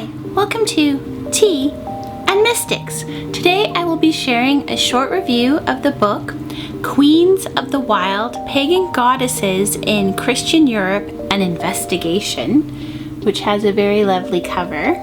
Hi, welcome to Tea and Mystics. Today I will be sharing a short review of the book Queens of the Wild, Pagan Goddesses in Christian Europe, an Investigation, which has a very lovely cover,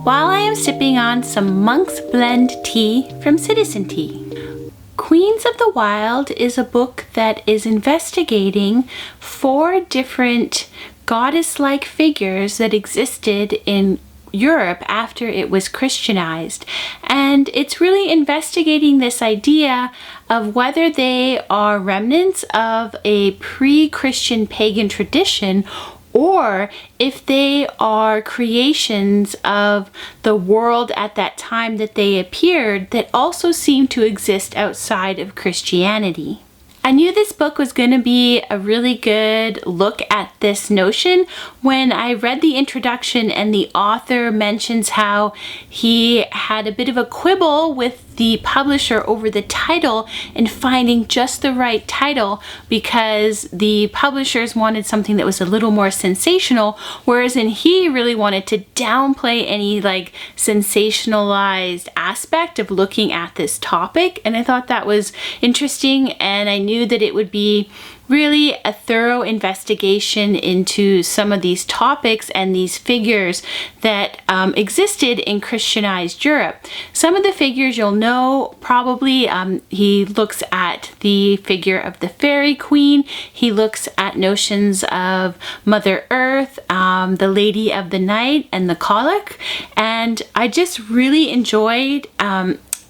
while I am sipping on some Monk's Blend tea from Citizen Tea. Queens of the Wild is a book that is investigating 4 different goddess-like figures that existed in Europe after it was Christianized. And it's really investigating this idea of whether they are remnants of a pre-Christian pagan tradition or if they are creations of the world at that time that they appeared that also seem to exist outside of Christianity. I knew this book was going to be a really good look at this notion when I read the introduction and the author mentions how he had a bit of a quibble with the publisher over the title and finding just the right title because the publishers wanted something that was a little more sensational, whereas he really wanted to downplay any sensationalized aspect of looking at this topic. And I thought that was interesting, and I knew that it would be really a thorough investigation into some of these topics and these figures that existed in Christianized Europe. Some of the figures you'll know probably. He looks at the figure of the fairy queen. He looks at notions of Mother Earth, the Lady of the Night, and the Colic. And I just really enjoyed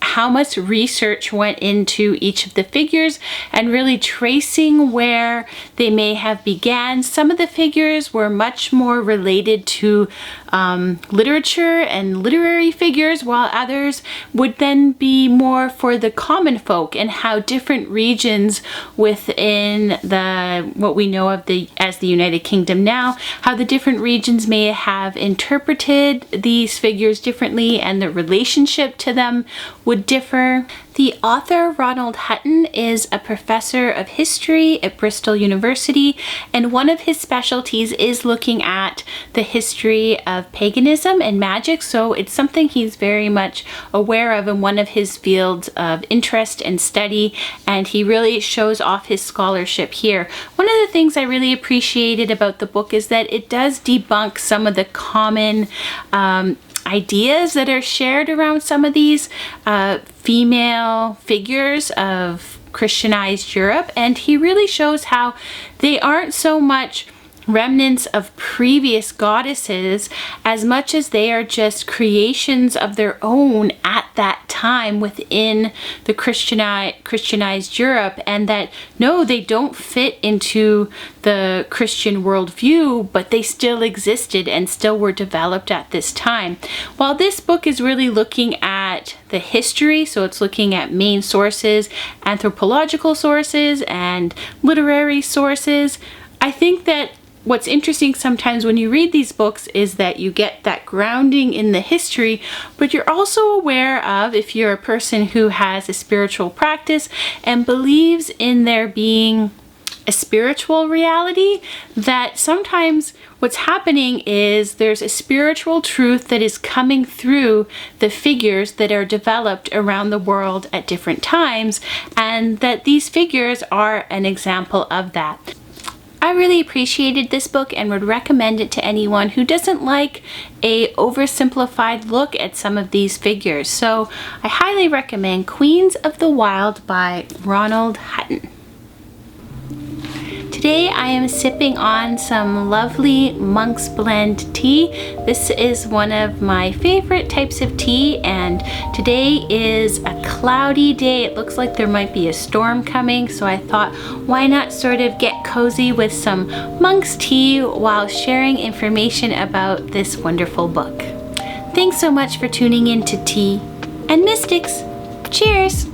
how much research went into each of the figures and really tracing where they may have began. Some of the figures were much more related to literature and literary figures, while others would then be more for the common folk, and how different regions within what we know of as the United Kingdom now, how the different regions may have interpreted these figures differently and the relationship to them would differ. The author, Ronald Hutton, is a professor of history at Bristol University, and one of his specialties is looking at the history of paganism and magic, so it's something he's very much aware of in one of his fields of interest and study, and he really shows off his scholarship here. One of the things I really appreciated about the book is that it does debunk some of the common ideas that are shared around some of these female figures of Christianized Europe, and he really shows how they aren't so much remnants of previous goddesses as much as they are just creations of their own at that time within the Christianized Europe, and that no, they don't fit into the Christian worldview, but they still existed and still were developed at this time. While this book is really looking at the history, so it's looking at main sources, anthropological sources, and literary sources, I think that what's interesting sometimes when you read these books is that you get that grounding in the history, but you're also aware of, if you're a person who has a spiritual practice and believes in there being a spiritual reality, that sometimes what's happening is there's a spiritual truth that is coming through the figures that are developed around the world at different times, and that these figures are an example of that. I really appreciated this book and would recommend it to anyone who doesn't like a oversimplified look at some of these figures. So I highly recommend Queens of the Wild by Ronald Hutton. Today I am sipping on some lovely Monk's Blend tea. This is one of my favorite types of tea, and today is a cloudy day. It looks like there might be a storm coming, so I thought, why not sort of get cozy with some monk's tea while sharing information about this wonderful book. Thanks so much for tuning in to Tea and Mystics. Cheers!